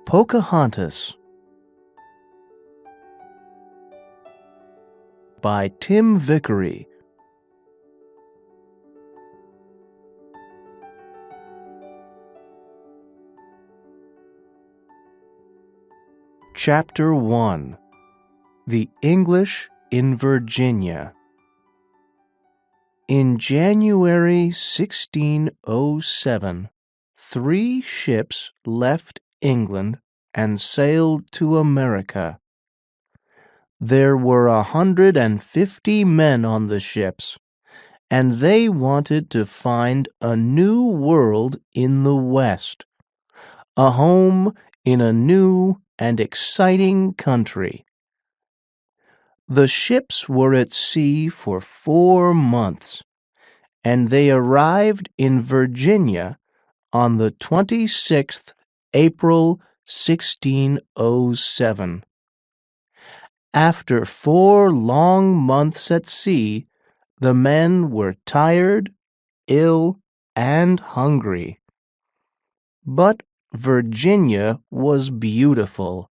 Pocahontas by Tim Vikari. Chapter 1. The English in Virginia. In January 1607, 3 ships left England and sailed to America. There were 150 men on the ships, and they wanted to find a new world in the West, a home in a new and exciting country. The ships were at sea for 4 months, and they arrived in Virginia on the 26th April 1607. After 4 long months at sea, the men were tired, ill, and hungry. But Virginia was beautiful.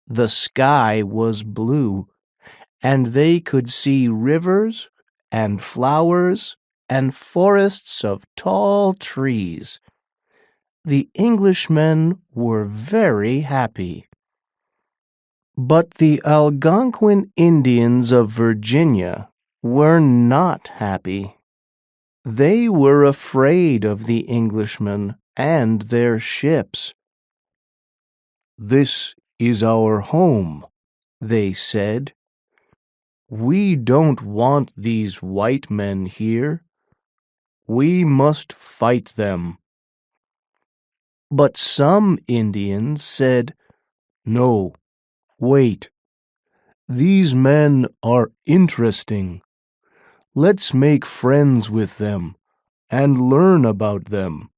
The sky was blue, and they could see rivers and flowers and forests of tall trees. The Englishmen were very happy. But the Algonquin Indians of Virginia were not happy. They were afraid of the Englishmen and their ships. "This is our home," they said. "We don't want these white men here. We must fight them." But some Indians said, "No, wait. These men are interesting. Let's make friends with them and learn about them."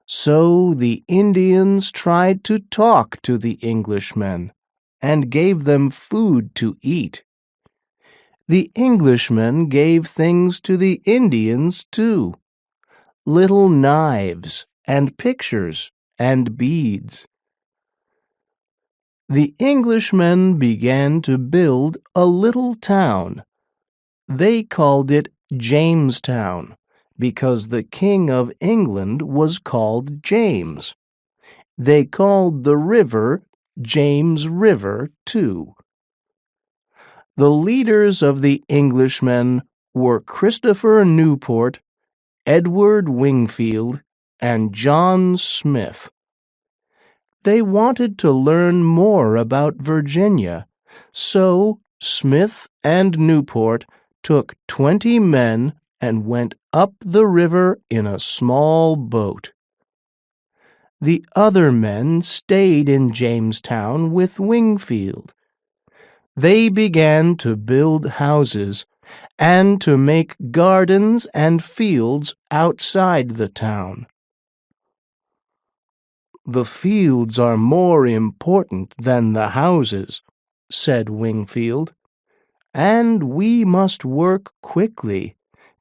So the Indians tried to talk to the Englishmen and gave them food to eat. The Englishmen gave things to the Indians too, little knives and pictures and beads. The Englishmen began to build a little town. They called it Jamestown, because the King of England was called James. They called the river James River, too. The leaders of the Englishmen were Christopher Newport, Edward Wingfield, and John Smith. They wanted to learn more about Virginia, so Smith and Newport took 20 men and went up the river in a small boat. The other men stayed in Jamestown with Wingfield. They began to build houses and to make gardens and fields outside the town. "The fields are more important than the houses," said Wingfield, "and we must work quickly,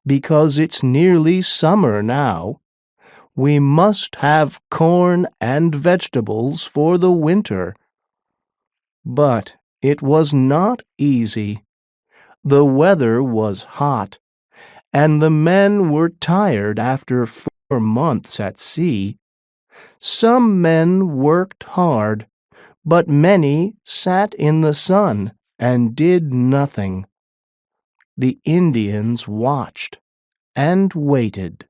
because it's nearly summer now. We must have corn and vegetables for the winter." But it was not easy. The weather was hot, and the men were tired after 4 months at sea. Some men worked hard, but many sat in the sun and did nothing. The Indians watched and waited.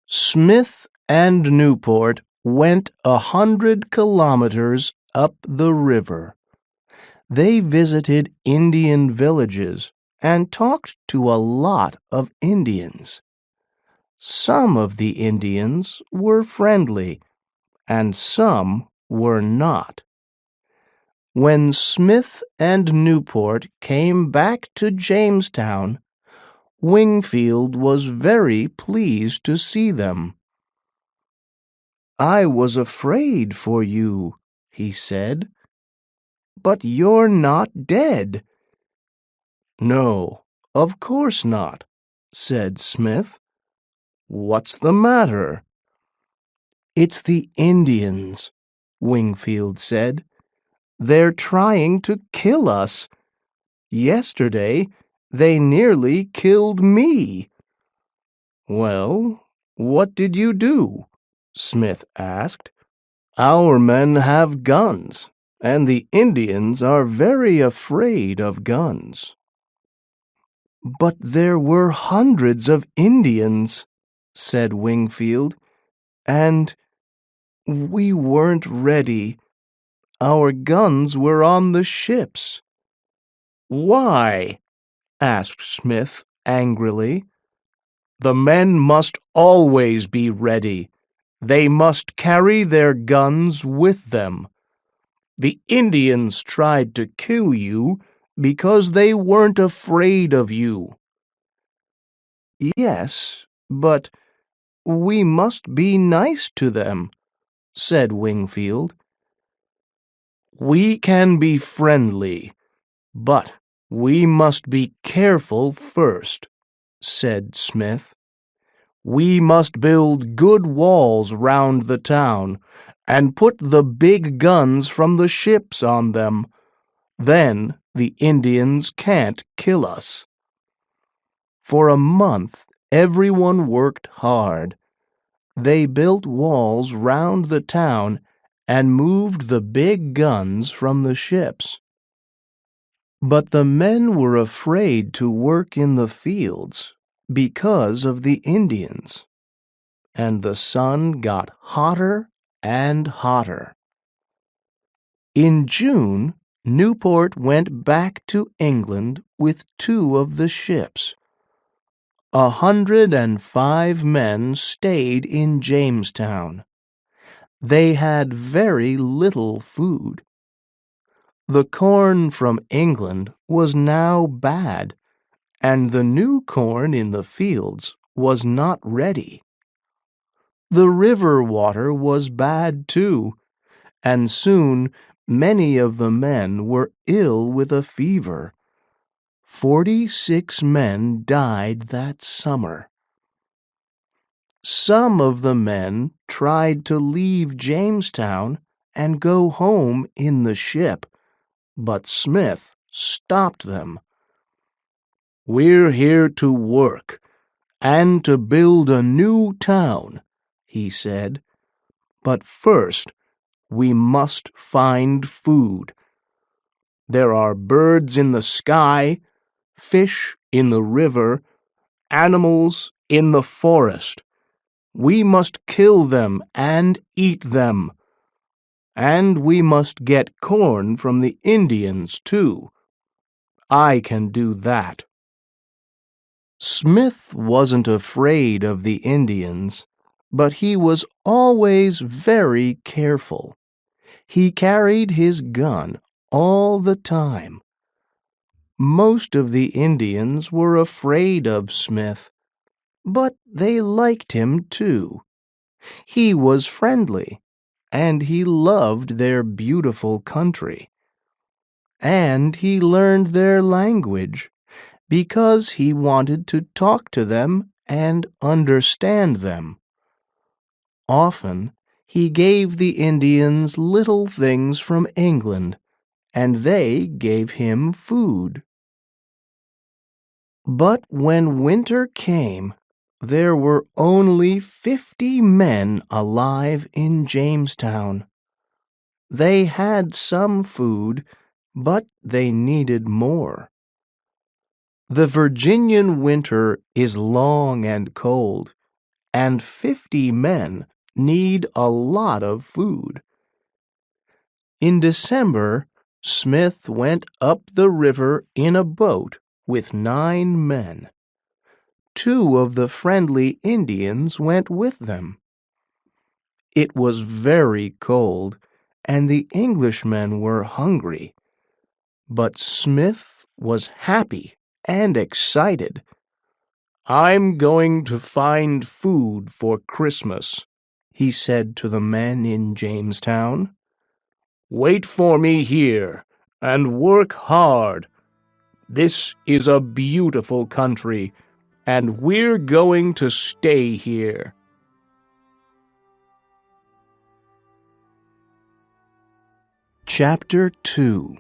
Smith and Newport went 100 kilometers up the river. They visited Indian villages and talked to a lot of Indians. Some of the Indians were friendly, and some were not. When Smith and Newport came back to Jamestown, Wingfield was very pleased to see them. "I was afraid for you," he said. "But you're not dead." "No, of course not," said Smith. "What's the matter?" "It's the Indians," Wingfield said. "They're trying to kill us. Yesterday, they nearly killed me." "Well, what did you do?" Smith asked. "Our men have guns, and the Indians are very afraid of guns." "But there were hundreds of Indians," said Wingfield, "and we weren't ready. Our guns were on the ships." "Why?" asked Smith angrily. "The men must always be ready. They must carry their guns with them. The Indians tried to kill you because they weren't afraid of you." "Yes, but we must be nice to them," said Wingfield. "We can be friendly, but we must be careful first," said Smith. "We must build good walls round the town and put the big guns from the ships on them. Then the Indians can't kill us." For a month, everyone worked hard. They built walls round the town and moved the big guns from the ships. But the men were afraid to work in the fields because of the Indians, and the sun got hotter and hotter. In June, Newport went back to England with 2 of the ships. 105 men stayed in Jamestown. They had very little food. The corn from England was now bad, and the new corn in the fields was not ready. The river water was bad too, and soon many of the men were ill with a fever. 46 men died that summer. Some of the men tried to leave Jamestown and go home in the ship, but Smith stopped them. "We're here to work and to build a new town," he said. "But first, we must find food. There are birds in the sky, fish in the river, animals in the forest. We must kill them and eat them. And we must get corn from the Indians, too. I can do that." Smith wasn't afraid of the Indians, but he was always very careful. He carried his gun all the time. Most of the Indians were afraid of Smith, but they liked him too. He was friendly, and he loved their beautiful country. And he learned their language because he wanted to talk to them and understand them. Often he gave the Indians little things from England, and they gave him food. But when winter came, there were only 50 men alive in Jamestown. They had some food, but they needed more. The Virginian winter is long and cold, and 50 men need a lot of food. In December, Smith went up the river in a boat with 9 men. 2 of the friendly Indians went with them. It was very cold, and the Englishmen were hungry. But Smith was happy and excited. "I'm going to find food for Christmas," he said to the men in Jamestown. "Wait for me here and work hard. This is a beautiful country, and we're going to stay here." Chapter 2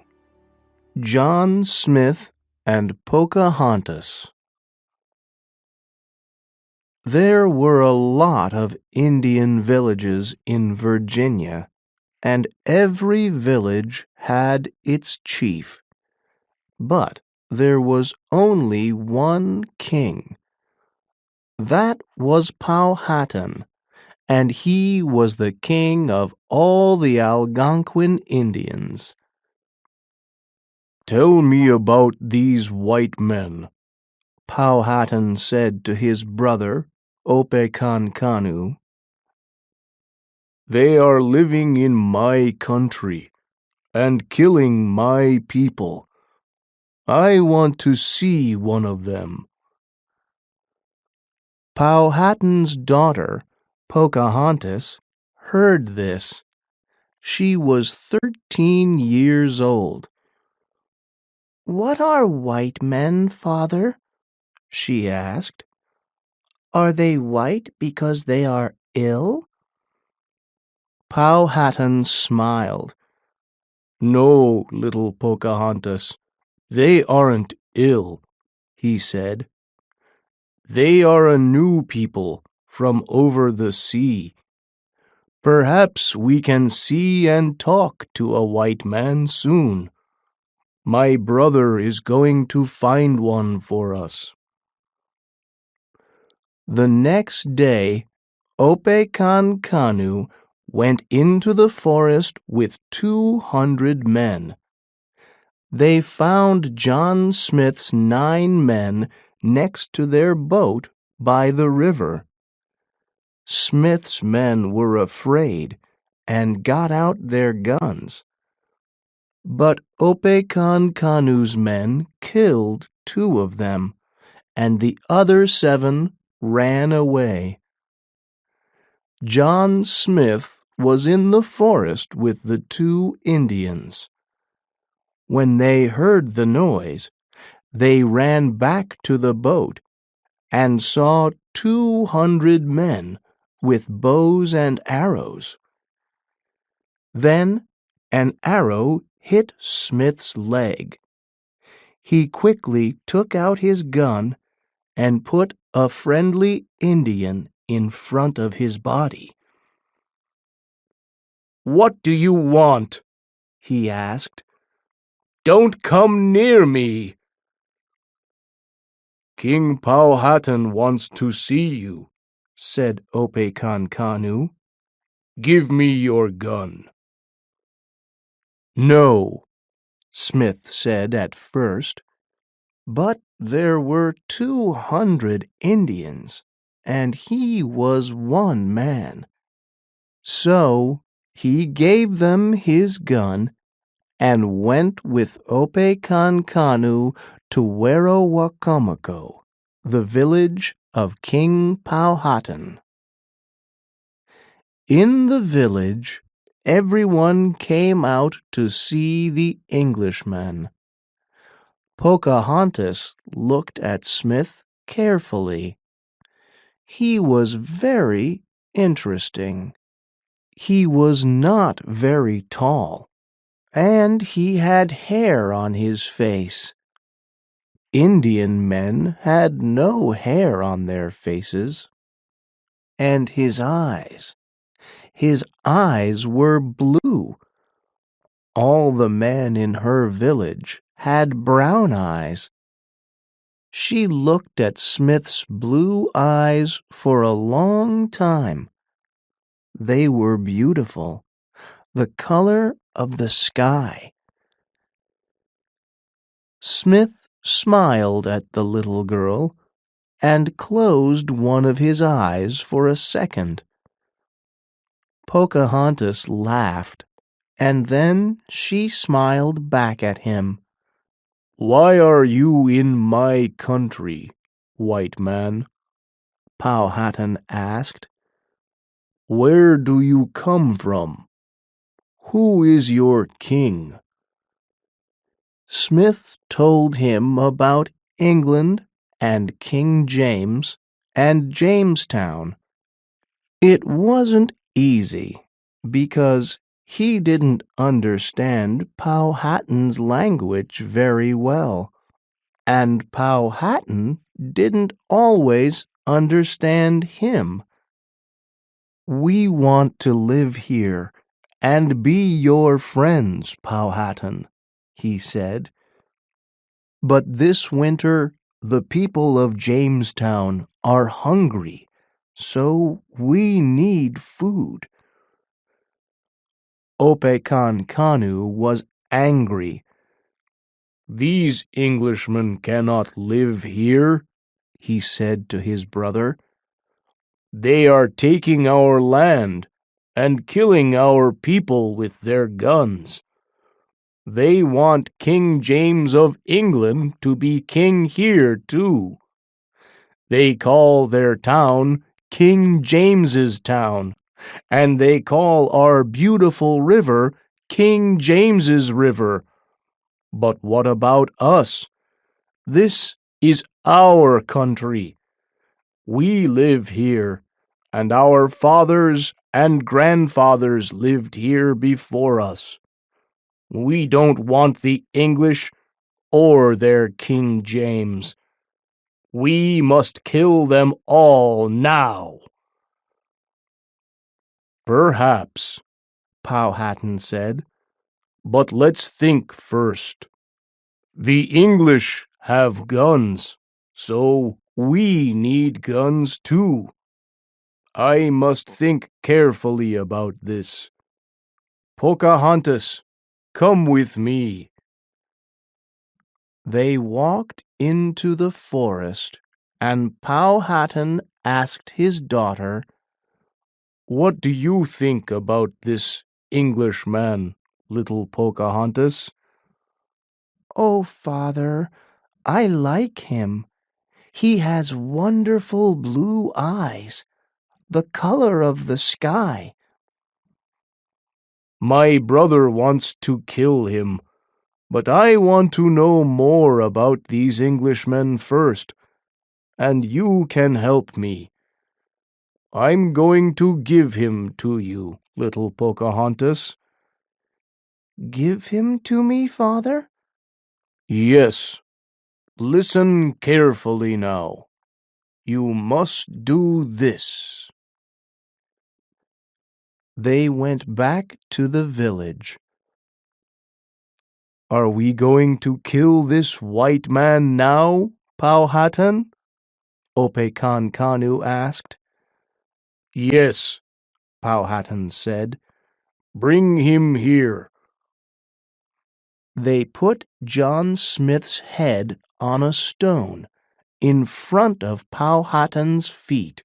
John Smith and Pocahontas. There were a lot of Indian villages in Virginia, and every village had its chief. But there was only one king. That was Powhatan, and he was the king of all the Algonquin Indians. "Tell me about these white men," Powhatan said to his brother, Opechancanough. "They are living in my country and killing my people. I want to see one of them." Powhatan's daughter, Pocahontas, heard this. She was 13 years old. "What are white men, father?" she asked. "Are they white because they are ill?" Powhatan smiled. "No, little Pocahontas, they aren't ill," he said. "They are a new people from over the sea. Perhaps we can see and talk to a white man soon. My brother is going to find one for us." The next day, Opechancanough went into the forest with 200 men. They found John Smith's 9 men next to their boat by the river. Smith's men were afraid and got out their guns. But Opechancanoug's men killed 2 of them, and the other 7 ran away. John Smith was in the forest with the 2 Indians. When they heard the noise, they ran back to the boat and saw 200 men with bows and arrows. Then an arrow hit Smith's leg. He quickly took out his gun and put a friendly Indian in front of his body. "What do you want?" he asked. "Don't come near me." "King Powhatan wants to see you," said Opechancanough. "Give me your gun." "No," Smith said at first. But there were 200 Indians, and he was one man. So he gave them his gun and went with Opechancanough to Werowocomoco, the village of King Powhatan. In the village, everyone came out to see the Englishmen. Pocahontas looked at Smith carefully. He was very interesting. He was not very tall, and he had hair on his face. Indian men had no hair on their faces. And his eyes were blue. All the men in her village had brown eyes. She looked at Smith's blue eyes for a long time. They were beautiful, the color of the sky. Smith smiled at the little girl and closed one of his eyes for a second. Pocahontas laughed, and then she smiled back at him. "Why are you in my country, white man?" Powhatan asked. "Where do you come from? Who is your king?" Smith told him about England and King James and Jamestown. It wasn't easy because He didn't understand Powhatan's language very well, and Powhatan didn't always understand him. "We want to live here and be your friends, Powhatan," he said. "But this winter the people of Jamestown are hungry, so we need food." Opekankanu was angry. "These Englishmen cannot live here," he said to his brother. "They are taking our land and killing our people with their guns. They want King James of England to be king here too. They call their town King James's Town, and they call our beautiful river King James's River. But what about us? This is our country. We live here, and our fathers and grandfathers lived here before us. We don't want the English or their King James. We must kill them all now." "Perhaps," Powhatan said, "but let's think first. The English have guns, so we need guns too. I must think carefully about this. Pocahontas, come with me." They walked into the forest, and Powhatan asked his daughter, "What do you think about this Englishman, little Pocahontas?" "Oh, father, I like him. He has wonderful blue eyes, the color of the sky." "My brother wants to kill him, but I want to know more about these Englishmen first, and you can help me. I'm going to give him to you, little Pocahontas." "Give him to me, father?" "Yes. Listen carefully now. You must do this." They went back to the village. "Are we going to kill this white man now, Powhatan?" Opekankanu asked. "Yes," Powhatan said. "Bring him here." They put John Smith's head on a stone in front of Powhatan's feet.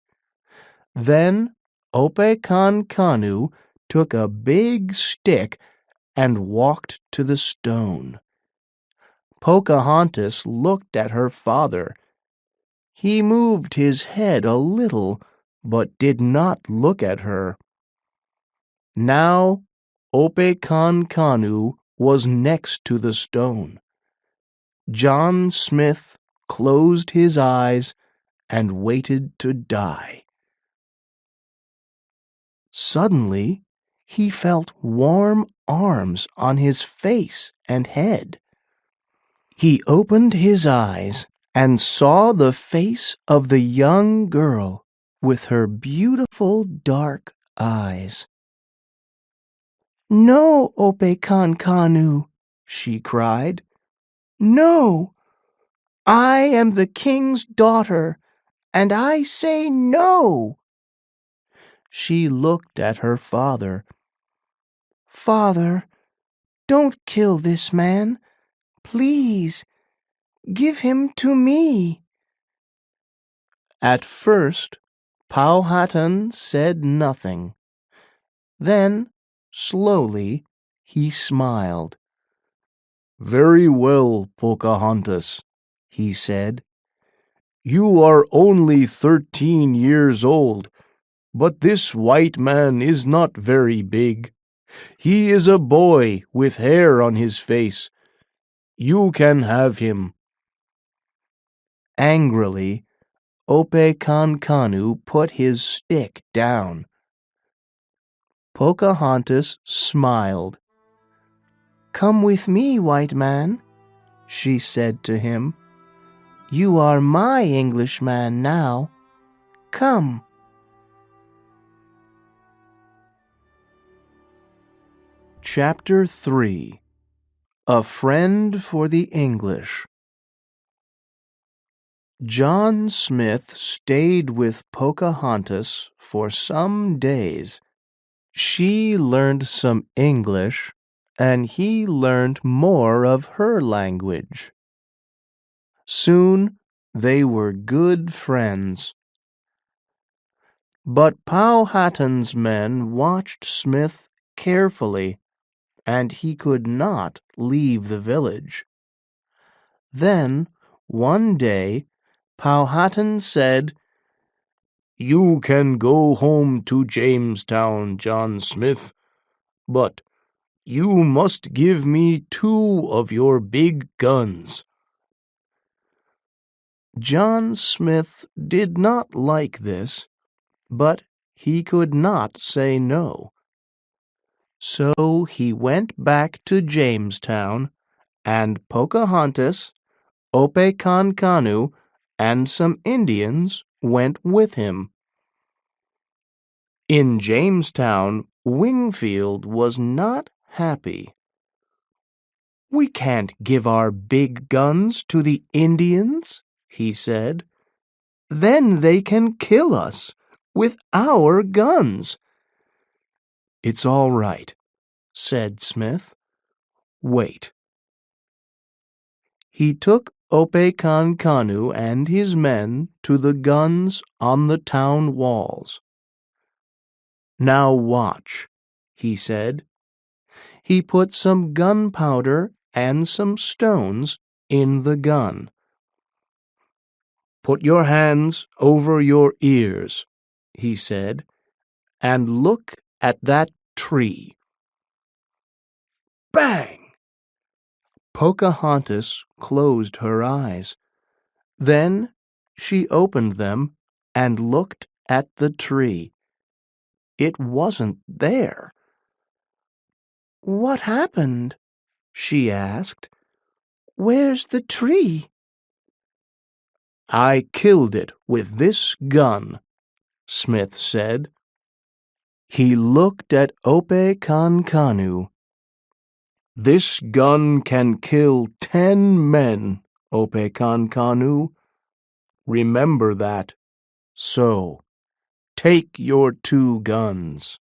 Then Opekankanu took a big stick and walked to the stone. Pocahontas looked at her father. He moved his head a little, but did not look at her. Now Opekankanu was next to the stone. John Smith closed his eyes and waited to die. Suddenly, he felt warm arms on his face and head. He opened his eyes and saw the face of the young girl with her beautiful dark eyes. "No, Opekankanu," she cried. "No! I am the king's daughter, and I say no." She looked at her father. "Father, don't kill this man. Please, give him to me." At first, Powhatan said nothing. Then, slowly, he smiled. "Very well, Pocahontas," he said. "You are only 13 years old, but this white man is not very big. He is a boy with hair on his face. You can have him." Angrily, Opekankanu put his stick down. Pocahontas smiled. "Come with me, white man," she said to him. "You are my Englishman now. Come." Chapter 3. A Friend for the English. John Smith stayed with Pocahontas for some days. She learned some English, and he learned more of her language. Soon they were good friends. But Powhatan's men watched Smith carefully, and he could not leave the village. Then, one day, Powhatan said, "You can go home to Jamestown, John Smith, but you must give me 2 of your big guns." John Smith did not like this, but he could not say no. So he went back to Jamestown, and Pocahontas, Opekankanu, and some Indians went with him. In Jamestown, Wingfield was not happy. "We can't give our big guns to the Indians," he said. "Then they can kill us with our guns." "It's all right," said Smith. "Wait." He took Opekankanu and his men to the guns on the town walls. "Now watch," he said. He put some gunpowder and some stones in the gun. "Put your hands over your ears," he said, "and look at that tree." Bang! Pocahontas closed her eyes. Then she opened them and looked at the tree. It wasn't there. "What happened?" she asked. "Where's the tree?" "I killed it with this gun," Smith said. He looked at Opekankanu. "This gun can kill 10 men, Opekankanu. Remember that. So, take your 2 guns."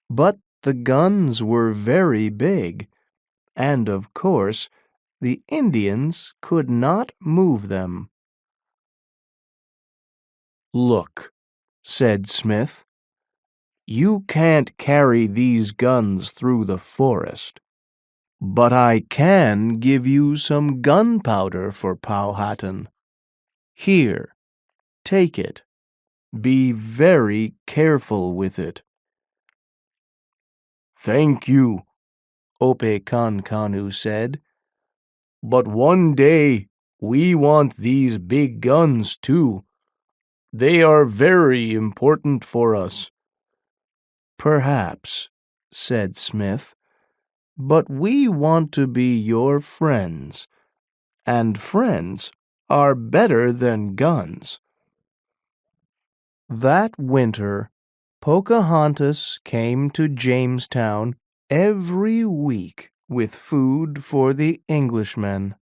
But the guns were very big, and of course the Indians could not move them. "Look," said Smith, "you can't carry these guns through the forest, but I can give you some gunpowder for Powhatan. Here, take it. Be very careful with it." "Thank you," Opekankanu said. "But one day we want these big guns too. They are very important for us." "Perhaps," said Smith, "but we want to be your friends, and friends are better than guns." That winter, Pocahontas came to Jamestown every week with food for the Englishmen.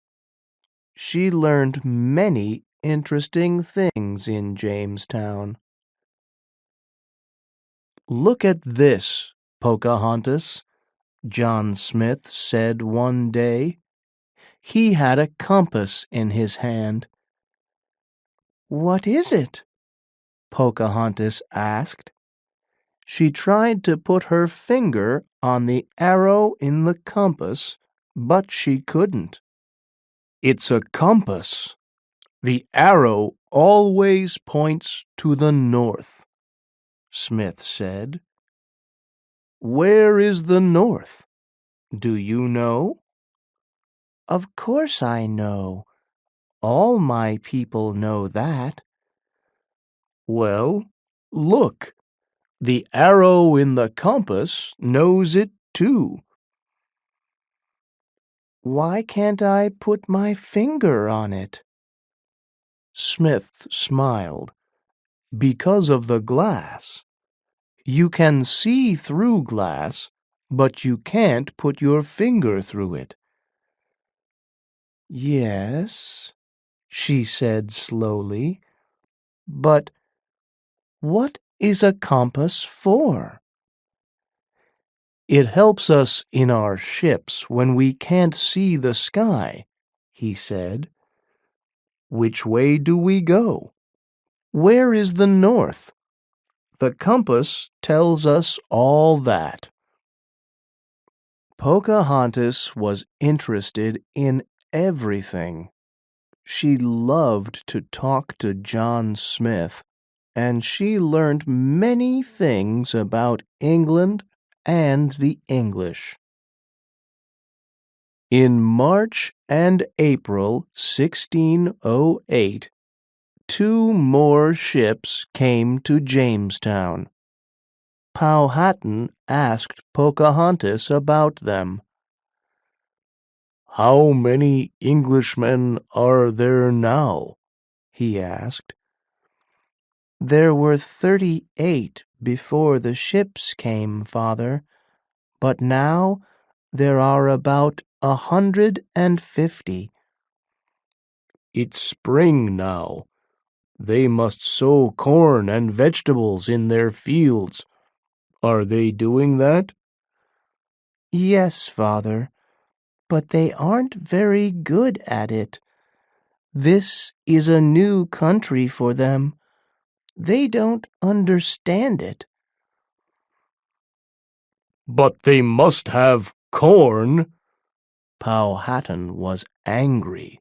She learned many interesting things in Jamestown. "Look at this, Pocahontas," John Smith said one day. He had a compass in his hand. "What is it?" Pocahontas asked. She tried to put her finger on the arrow in the compass, but she couldn't. "It's a compass. The arrow always points to the north," Smith said. "Where is the north? Do you know?" "Of course I know. All my people know that." "Well, look. The arrow in the compass knows it too. Why can't I put my finger on it? Smith smiled. Because of the glass. You can see through glass, but you can't put your finger through it. Yes, she said slowly, but what is a compass for? It helps us in our ships when we can't see the sky, he said. Which way do we go? Where is the north? The compass tells us all that. Pocahontas was interested in everything. She loved to talk to John Smith, and she learned many things about England and the English. In March and April 1608, 2 more ships came to Jamestown. Powhatan asked Pocahontas about them. "How many Englishmen are there now?" he asked. There were 38 before the ships came, Father, but now there are about 150. It's spring now. They must sow corn and vegetables in their fields. Are they doing that? Yes, Father, but they aren't very good at it. This is a new country for them. They don't understand it. But they must have corn. Powhatan was angry.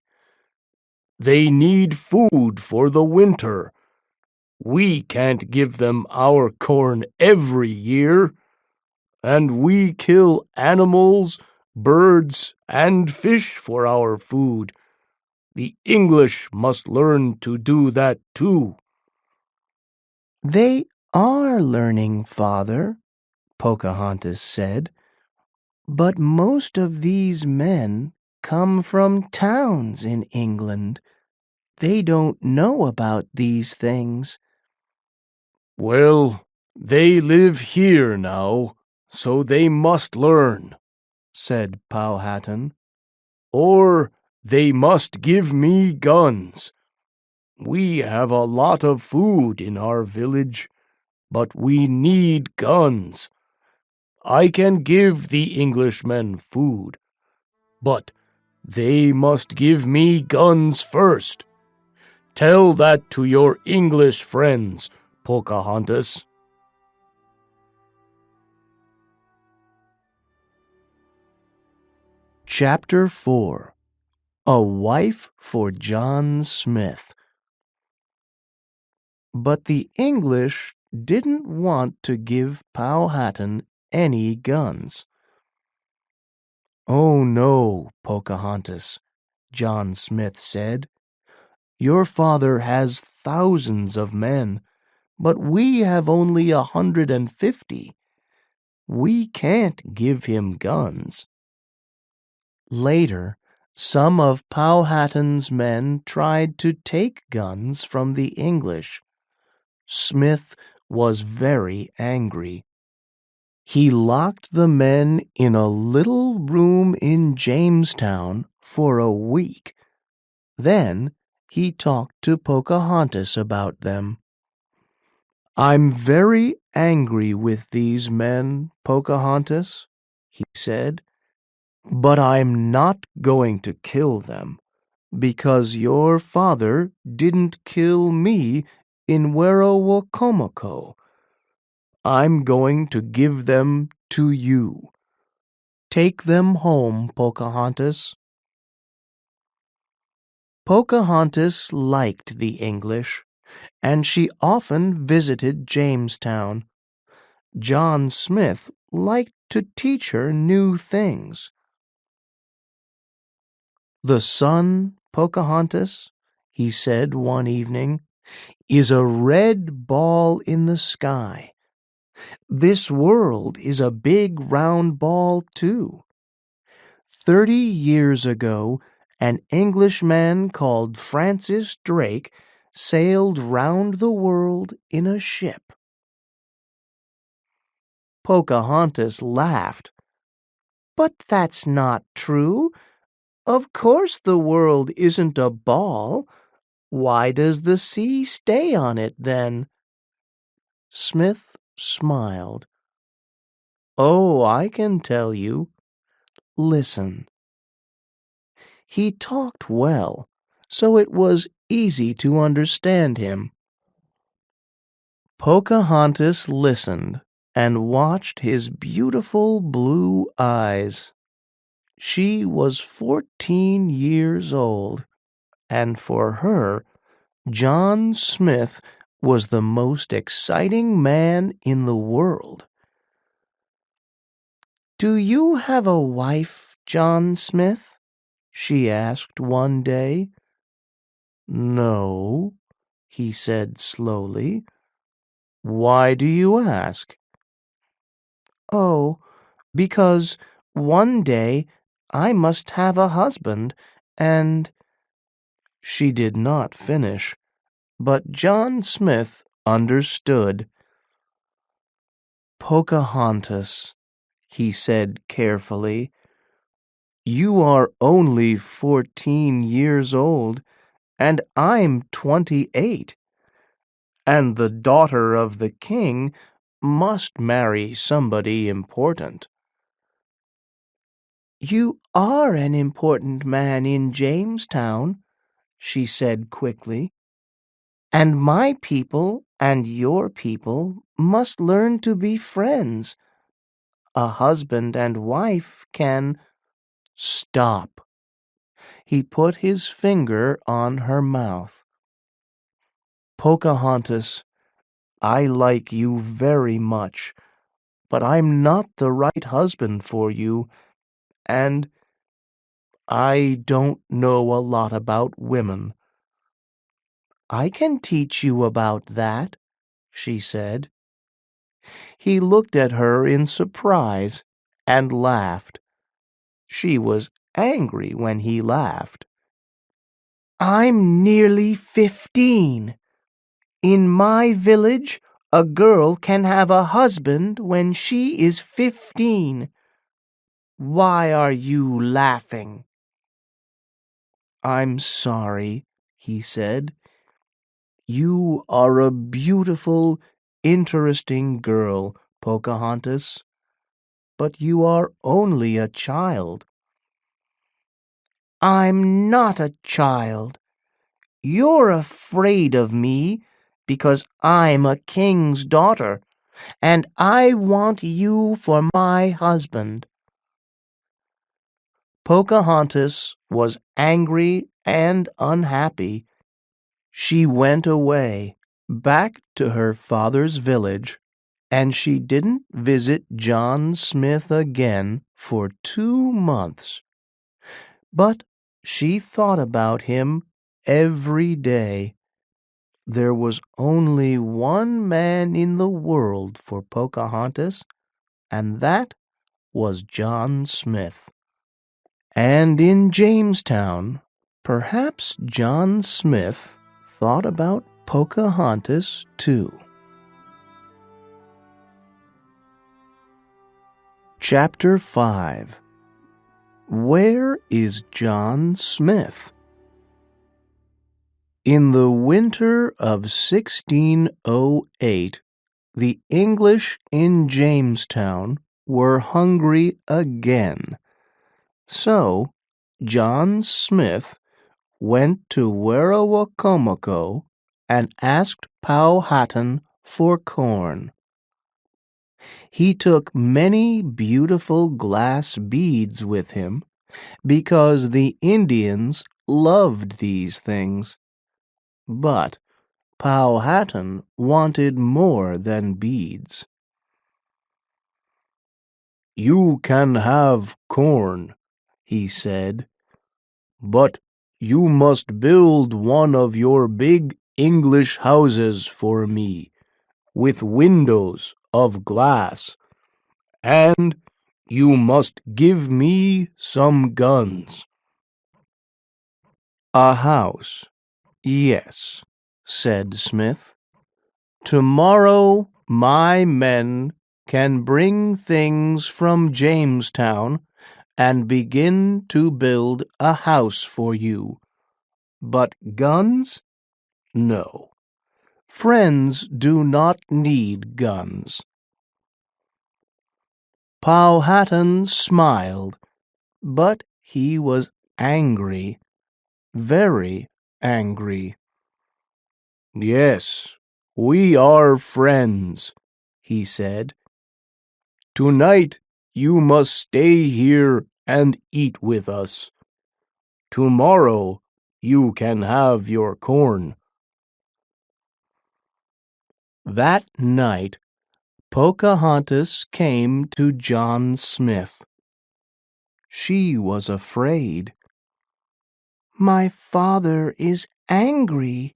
They need food for the winter. We can't give them our corn every year. And we kill animals, birds, and fish for our food. The English must learn to do that too. They are learning, Father, Pocahontas said. But most of these men come from towns in England. They don't know about these things. Well, they live here now, so they must learn, said Powhatan. Or they must give me guns. We have a lot of food in our village, but we need guns. I can give the Englishmen food, but they must give me guns first. Tell that to your English friends, Pocahontas. Chapter 4. A Wife for John Smith. But the English didn't want to give Powhatan any guns. "Oh no, Pocahontas," John Smith said. "Your father has thousands of men, but we have only 150. We can't give him guns." Later, some of Powhatan's men tried to take guns from the English. Smith was very angry. He locked the men in a little room in Jamestown for a week. Then he talked to Pocahontas about them. "I'm very angry with these men, Pocahontas," he said, "but I'm not going to kill them, because your father didn't kill me in Werowocomoco. I'm going to give them to you. Take them home, Pocahontas." Pocahontas liked the English, and she often visited Jamestown. John Smith liked to teach her new things. "The sun, Pocahontas," he said one evening, "is a red ball in the sky. This world is a big round ball, too. 30 years ago, an Englishman called Francis Drake sailed round the world in a ship. Pocahontas laughed. But that's not true. Of course the world isn't a ball. Why does the sea stay on it, then? Smith smiled. Oh, I can tell you. Listen. He talked well, so it was easy to understand him. Pocahontas listened and watched his beautiful blue eyes. She was 14 years old, and for her, John Smith was the most exciting man in the world. "Do you have a wife, John Smith?" she asked one day. "No," he said slowly. "Why do you ask?" "Oh, because one day I must have a husband, and—" She did not finish, but John Smith understood. "Pocahontas," he said carefully, "you are only 14 years old, and I'm 28, and the daughter of the king must marry somebody important." "You are an important man in Jamestown," she said quickly, "and my people and your people must learn to be friends. A husband and wife can—" "Stop." He put his finger on her mouth. "Pocahontas, I like you very much, but I'm not the right husband for you, and I don't know a lot about women." "I can teach you about that," she said. He looked at her in surprise and laughed. She was angry when he laughed. "I'm nearly 15. In my village, a girl can have a husband when she is 15. Why are you laughing?" "I'm sorry," he said. "You are a beautiful, interesting girl, Pocahontas, but you are only a child." "I'm not a child. You're afraid of me because I'm a king's daughter, and I want you for my husband." Pocahontas was angry and unhappy. She went away, back to her father's village, and she didn't visit John Smith again for 2 months. But she thought about him every day. There was only one man in the world for Pocahontas, and that was John Smith. And in Jamestown, perhaps John Smith thought about Pocahontas too. Chapter 5. Where is John Smith? In the winter of 1608, the English in Jamestown were hungry again. So John Smith went to Werowocomoco and asked Powhatan for corn. He took many beautiful glass beads with him because the Indians loved these things. But Powhatan wanted more than beads. "You can have corn," he said, "but you must build one of your big English houses for me, with windows of glass, and you must give me some guns." "A house, yes," said Smith. "Tomorrow my men can bring things from Jamestown and begin to build a house for you. But guns? No. Friends do not need guns." Powhatan smiled, but he was angry, very angry. "Yes, we are friends," he said. "Tonight you must stay here and eat with us. Tomorrow you can have your corn." That night Pocahontas came to John Smith. She was afraid. "My father is angry,"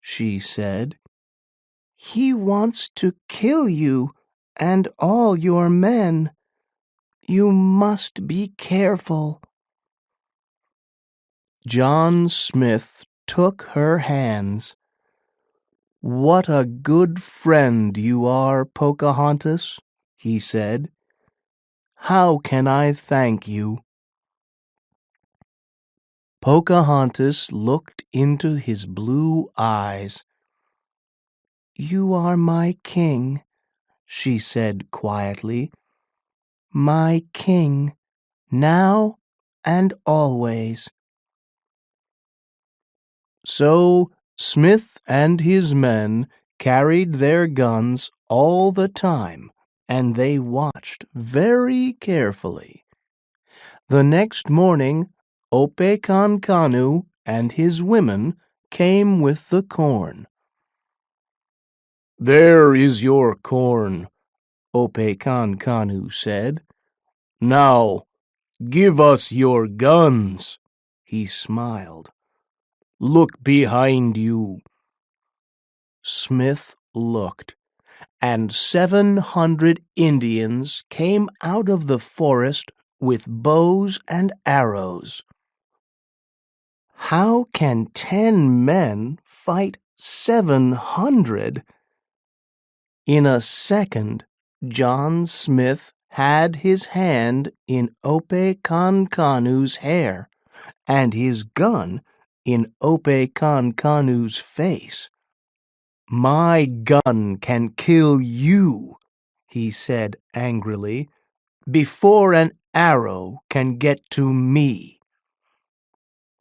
she said. "He wants to kill you and all your men. You must be careful." John Smith took her hands. "What a good friend you are, Pocahontas," he said. "How can I thank you?" Pocahontas looked into his blue eyes. "You are my king," she said quietly. "My king, now and always." So Smith and his men carried their guns all the time, and they watched very carefully. The next morning, Opekankanu and his women came with the corn. "There is your corn," Opekankanu said. "Now, give us your guns." He smiled. "Look behind you." Smith looked, and 700 Indians came out of the forest with bows and arrows. "How can 10 men fight 700? In a second, John Smith had his hand in Opekankanu's hair, and his gun in Opekankanu's face. "My gun can kill you," he said angrily, "before an arrow can get to me."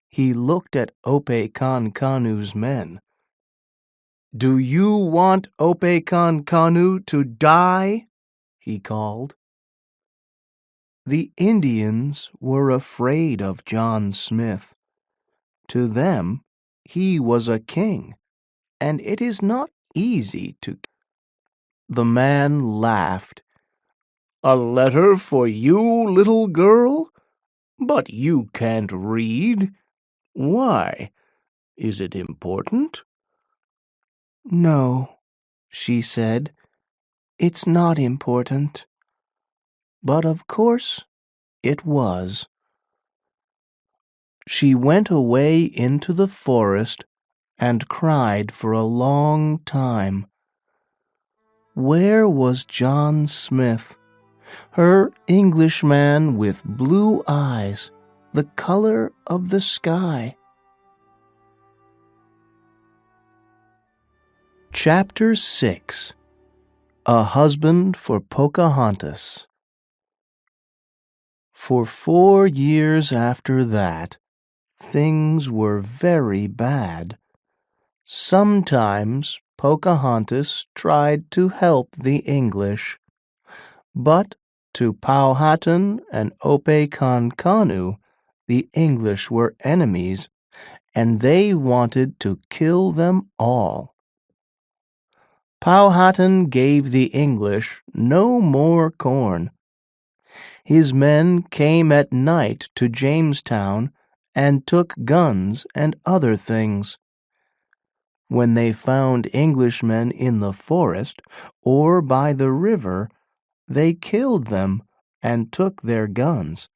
He looked at Opekankanu's men. "Do you want Opekankanu to die?" he called. The Indians were afraid of John Smith. To them, he was a king, and it is not easy to. The man laughed. "A letter for you, little girl? But you can't read. Why? Is it important?" "No," she said, "it's not important." But of course it was. She went away into the forest and cried for a long time. Where was John Smith, her Englishman with blue eyes, the color of the sky? Chapter 6. A Husband for Pocahontas. For 4 years after that, things were very bad. Sometimes Pocahontas tried to help the English, but to Powhatan and Opekankanu, the English were enemies, and they wanted to kill them all. Powhatan gave the English no more corn. His men came at night to Jamestown and took guns and other things. When they found Englishmen in the forest or by the river, they killed them and took their guns.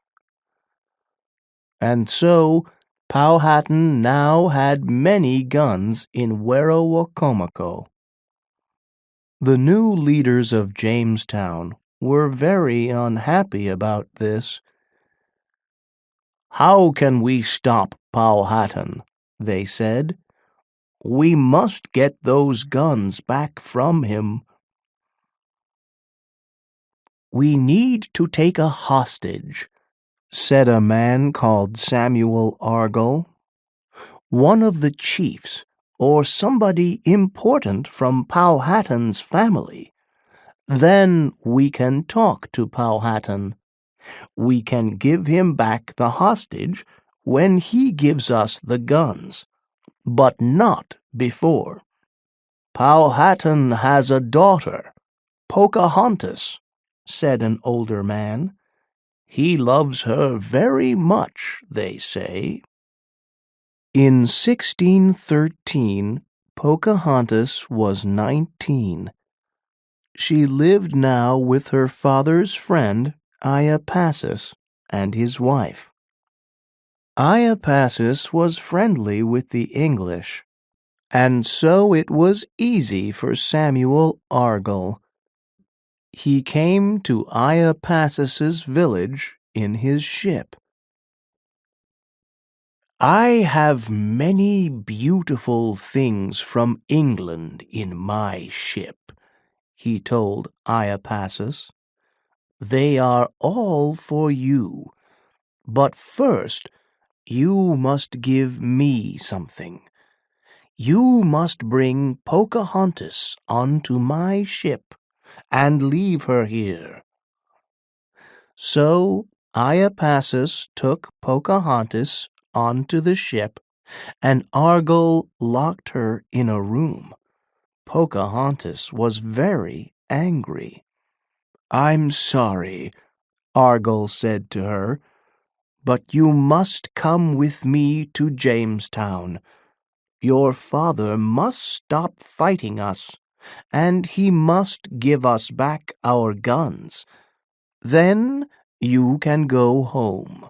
And so Powhatan now had many guns in Werowocomoco. The new leaders of Jamestown were very unhappy about this. "How can we stop Powhatan?" they said. "We must get those guns back from him." "We need to take a hostage," said a man called Samuel Argall, one of the chiefs, or somebody important from Powhatan's family. "Then we can talk to Powhatan. We can give him back the hostage when he gives us the guns, but not before. Powhatan has a daughter, Pocahontas," said an older man. "He loves her very much, they say." In 1613, Pocahontas was 19. She lived now with her father's friend, Iapassus, and his wife. Iapassus was friendly with the English, and so it was easy for Samuel Argall. He came to Iapassus's village in his ship. "I have many beautiful things from England in my ship," he told Iapassus. "They are all for you, but first you must give me something. You must bring Pocahontas onto my ship and leave her here." So Iapassus took Pocahontas onto the ship, and Argall locked her in a room. Pocahontas was very angry. "I'm sorry," Argall said to her, "but you must come with me to Jamestown. Your father must stop fighting us, and he must give us back our guns. Then you can go home."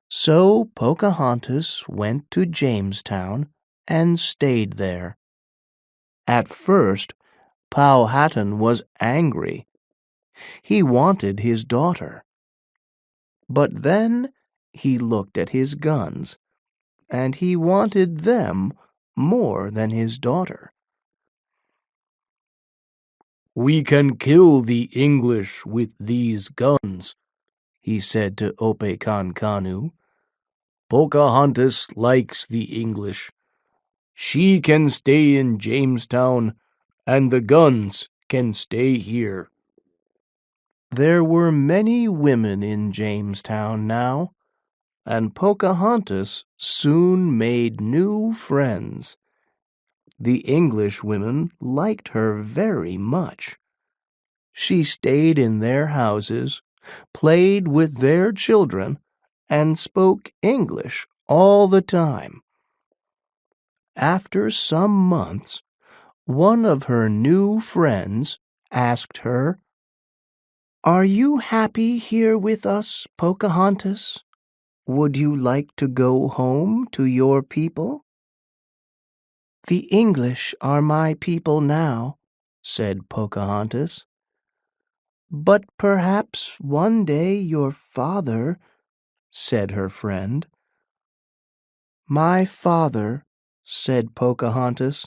So Pocahontas went to Jamestown and stayed there. At first, Powhatan was angry. He wanted his daughter. But then he looked at his guns, and he wanted them more than his daughter. "We can kill the English with these guns," he said to Opekankanu. "Pocahontas likes the English. She can stay in Jamestown, and the guns can stay here." There were many women in Jamestown now, and Pocahontas soon made new friends. The English women liked her very much. She stayed in their houses, played with their children, and spoke English all the time. After some months, one of her new friends asked her, "Are you happy here with us, Pocahontas? Would you like to go home to your people?" "The English are my people now," said Pocahontas. "But perhaps one day your father," said her friend. "My father," said Pocahontas,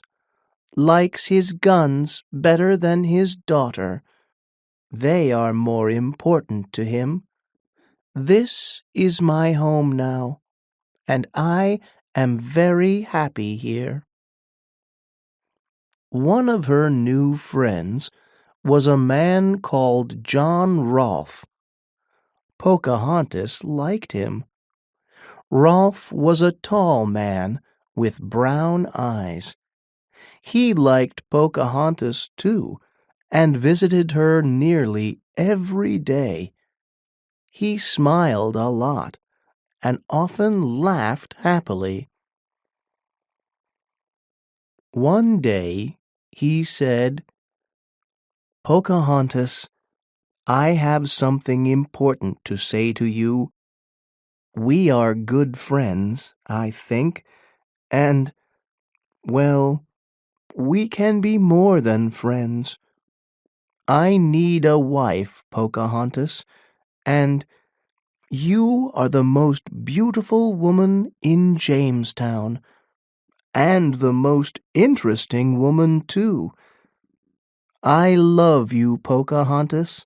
"likes his guns better than his daughter. They are more important to him. This is my home now, and I am very happy here." One of her new friends was a man called John Rolfe. Pocahontas liked him. Rolfe was a tall man with brown eyes. He liked Pocahontas too, and visited her nearly every day. He smiled a lot and often laughed happily. One day he said, "Pocahontas, I have something important to say to you. We are good friends, I think, and, well, we can be more than friends. I need a wife, Pocahontas, and you are the most beautiful woman in Jamestown, and the most interesting woman, too. I love you, Pocahontas,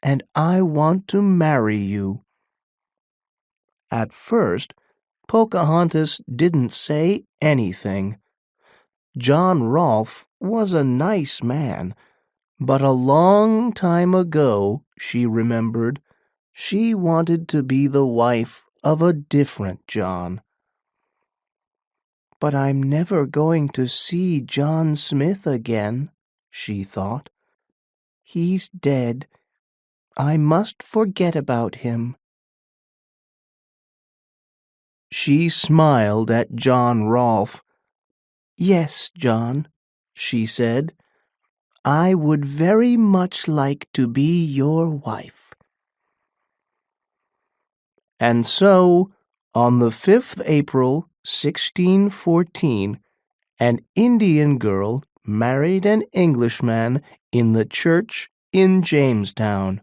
and I want to marry you." At first, Pocahontas didn't say anything. John Rolfe was a nice man, but a long time ago, she remembered, she wanted to be the wife of a different John. "But I'm never going to see John Smith again," she thought. "He's dead. I must forget about him." She smiled at John Rolfe. "Yes, John," she said, "I would very much like to be your wife." And so, on the 5th April, 1614, an Indian girl married an Englishman in the church in Jamestown.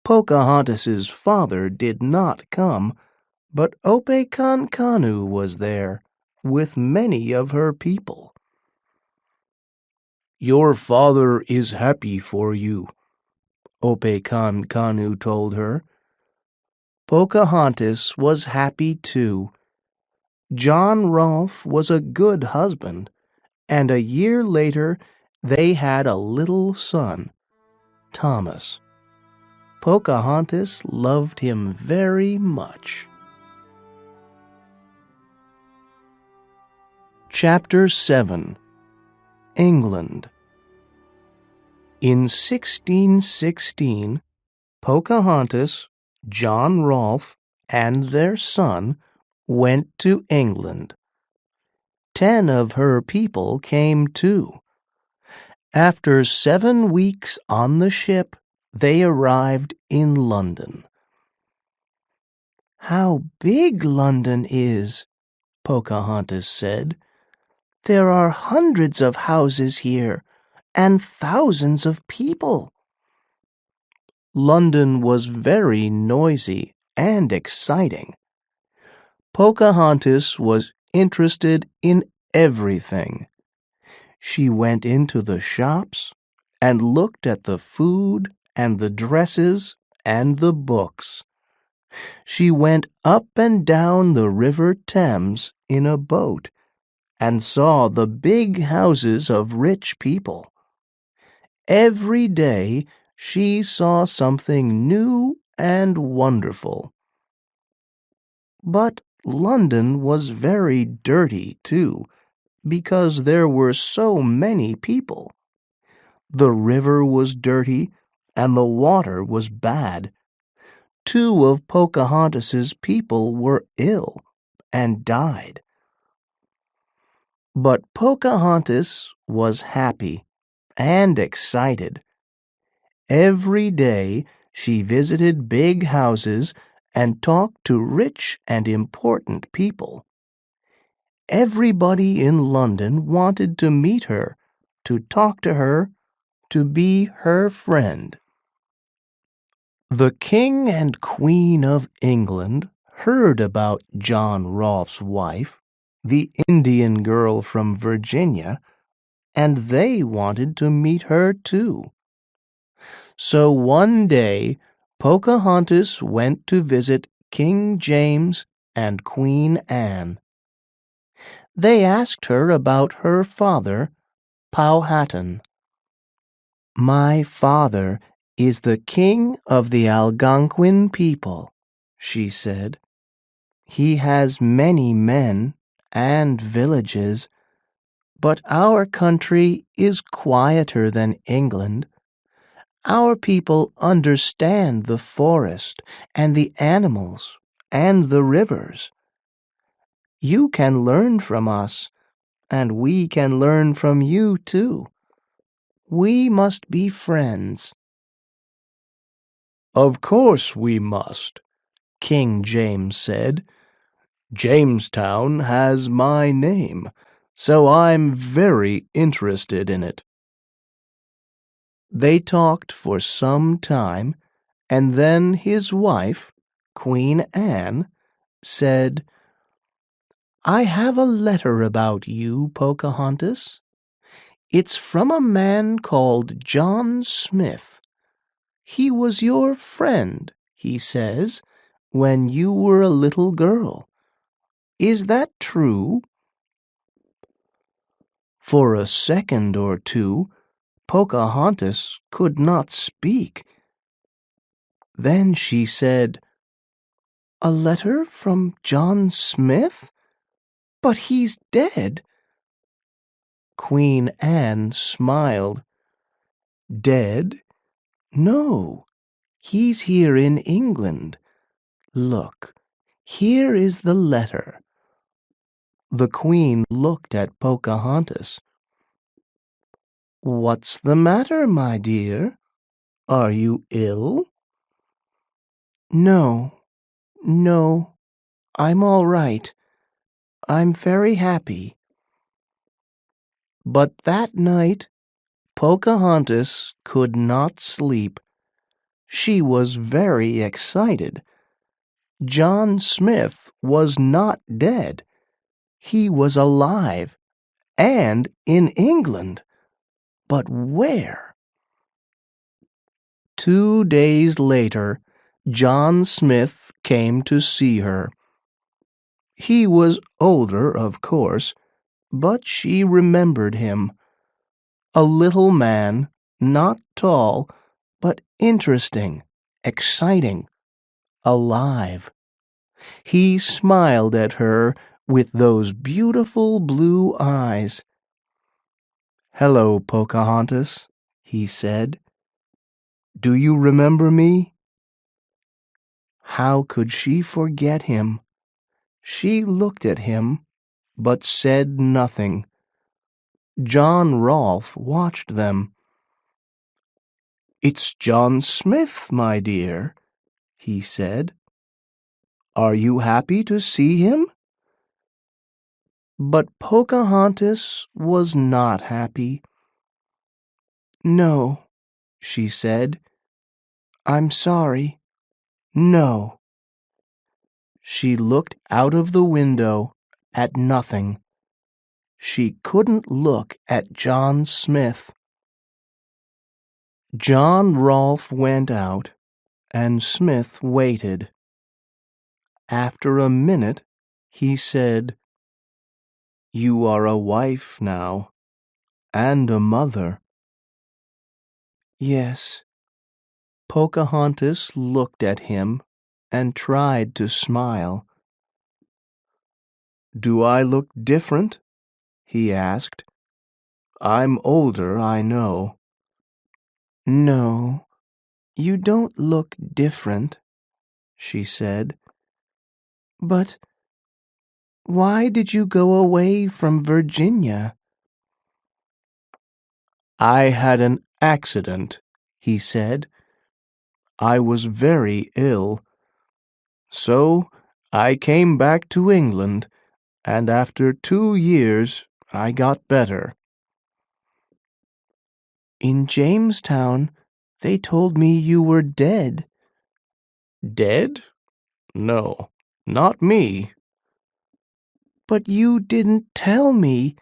Pocahontas's father did not come, but Opechancanough was there, with many of her people. "Your father is happy for you," Opechancanough told her. Pocahontas was happy too. John Rolfe was a good husband, and a year later they had a little son, Thomas. Pocahontas loved him very much. Chapter 7. England. In 1616, Pocahontas, John Rolfe, and their son went to England. 10 of her people came too. After 7 weeks on the ship, they arrived in London. "How big London is," Pocahontas said. "There are hundreds of houses here, and thousands of people." London was very noisy and exciting. Pocahontas was interested in everything. She went into the shops and looked at the food and the dresses and the books. She went up and down the River Thames in a boat and saw the big houses of rich people. Every day she saw something new and wonderful. But London was very dirty, too, because there were so many people. The river was dirty, and the water was bad. 2 of Pocahontas's people were ill and died. But Pocahontas was happy and excited. Every day she visited big houses and talked to rich and important people. Everybody in London wanted to meet her, to talk to her, to be her friend. The King and Queen of England heard about John Rolfe's wife, the Indian girl from Virginia, and they wanted to meet her too. So one day Pocahontas went to visit King James and Queen Anne. They asked her about her father, Powhatan. "My father is the king of the Algonquin people," she said. "He has many men and villages, but our country is quieter than England. Our people understand the forest and the animals and the rivers. You can learn from us, and we can learn from you too. We must be friends." "Of course we must," King James said. "Jamestown has my name, so I'm very interested in it." They talked for some time, and then his wife, Queen Anne, said, "I have a letter about you, Pocahontas. It's from a man called John Smith. He was your friend, he says, when you were a little girl. Is that true?" For a second or two, Pocahontas could not speak. Then she said, "A letter from John Smith? But he's dead." Queen Anne smiled. "Dead? No, he's here in England. Look, here is the letter." The Queen looked at Pocahontas. "What's the matter, my dear? Are you ill?" "No, no, I'm all right. I'm very happy." But that night, Pocahontas could not sleep. She was very excited. John Smith was not dead. He was alive and in England. But where? 2 days later, John Smith came to see her. He was older, of course, but she remembered him. A little man, not tall, but interesting, exciting, alive. He smiled at her with those beautiful blue eyes. "Hello, Pocahontas," he said. "Do you remember me?" How could she forget him? She looked at him, but said nothing. John Rolfe watched them. "It's John Smith, my dear," he said. "Are you happy to see him?" But Pocahontas was not happy. "No," she said. "I'm sorry. No." She looked out of the window at nothing. She couldn't look at John Smith. John Rolfe went out, and Smith waited. After a minute, he said, "You are a wife now, and a mother." "Yes." Pocahontas looked at him and tried to smile. "Do I look different?" he asked. "I'm older, I know." "No, you don't look different," she said. "But why did you go away from Virginia?" "I had an accident," he said. "I was very ill. So I came back to England, and after 2 years I got better." "In Jamestown, they told me you were dead." "Dead? No, not me." "But you didn't tell me.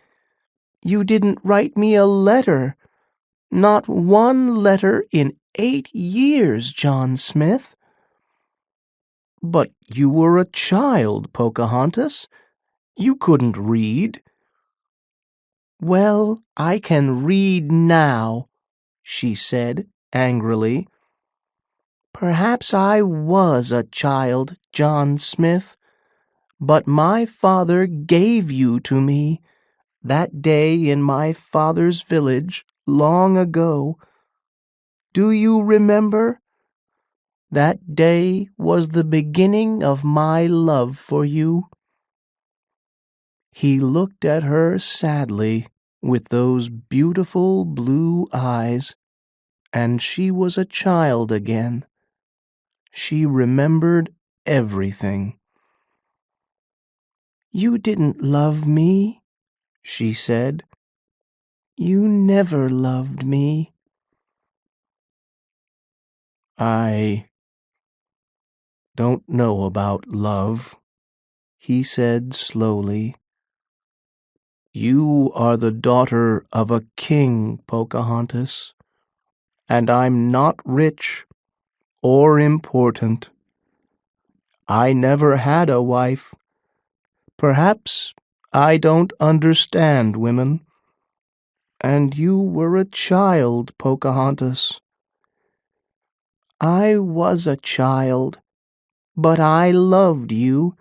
You didn't write me a letter. Not one letter in 8 years, John Smith." "But you were a child, Pocahontas. You couldn't read." "Well, I can read now," she said angrily. "Perhaps I was a child, John Smith, but my father gave you to me that day in my father's village long ago. Do you remember? That day was the beginning of my love for you." He looked at her sadly with those beautiful blue eyes, and she was a child again. She remembered everything. "You didn't love me," she said. "You never loved me." "I don't know about love," he said slowly. "You are the daughter of a king, Pocahontas, and I'm not rich or important. I never had a wife. Perhaps I don't understand women. And you were a child, Pocahontas." "I was a child, but I loved you,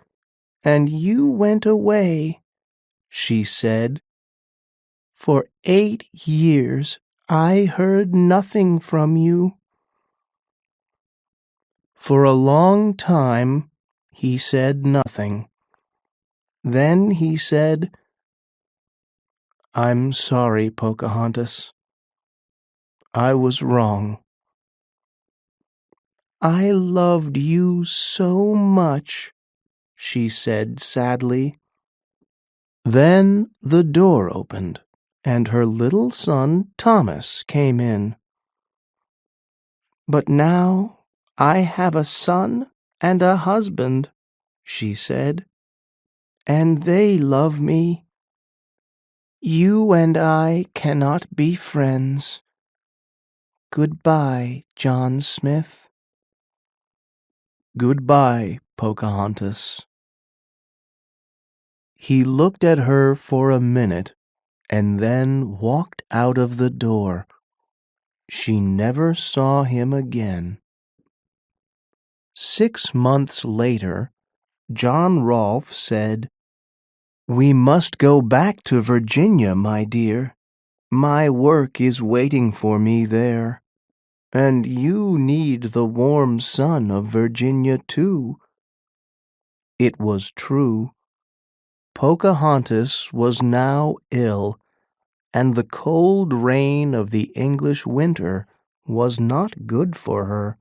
and you went away," she said. "For 8 years I heard nothing from you." For a long time he said nothing. Then he said, "I'm sorry, Pocahontas. I was wrong. I loved you so much," she said sadly. Then the door opened, and her little son Thomas came in. "But now I have a son and a husband," she said, "and they love me. You and I cannot be friends. Goodbye, John Smith." "Goodbye, Pocahontas." He looked at her for a minute and then walked out of the door. She never saw him again. 6 months later, John Rolfe said, "We must go back to Virginia, my dear. My work is waiting for me there, and you need the warm sun of Virginia too." It was true. Pocahontas was now ill, and the cold rain of the English winter was not good for her.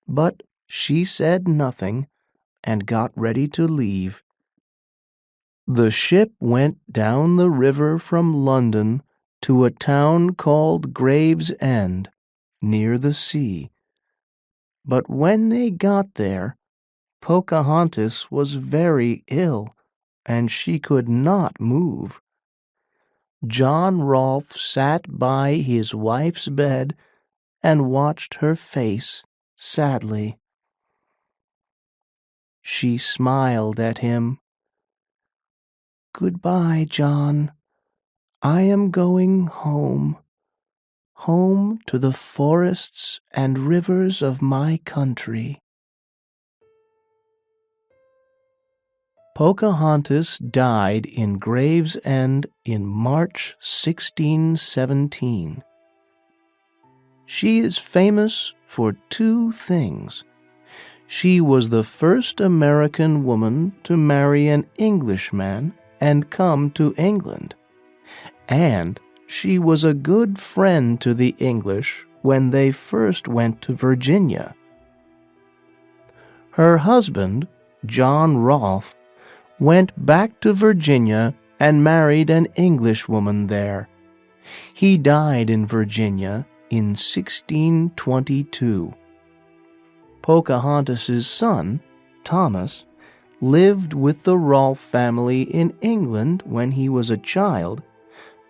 But she said nothing and got ready to leave. The ship went down the river from London to a town called Gravesend, near the sea. But when they got there, Pocahontas was very ill, and she could not move. John Rolfe sat by his wife's bed and watched her face sadly. She smiled at him. "Goodbye, John. I am going home, home to the forests and rivers of my country." Pocahontas died in Gravesend in March 1617. She is famous for 2 things. She was the first American woman to marry an Englishman and come to England, and she was a good friend to the English when they first went to Virginia. Her husband, John Rolfe, went back to Virginia and married an Englishwoman there. He died in Virginia in 1622. Pocahontas's son, Thomas, lived with the Rolfe family in England when he was a child,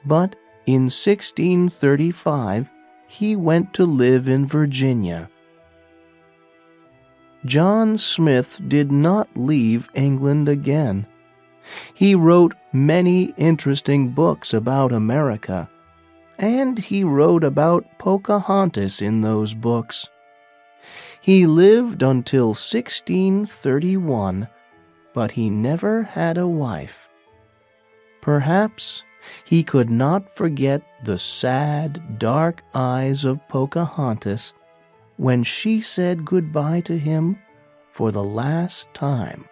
but in 1635 he went to live in Virginia. John Smith did not leave England again. He wrote many interesting books about America, and he wrote about Pocahontas in those books. He lived until 1631, but he never had a wife. Perhaps he could not forget the sad, dark eyes of Pocahontas when she said goodbye to him for the last time.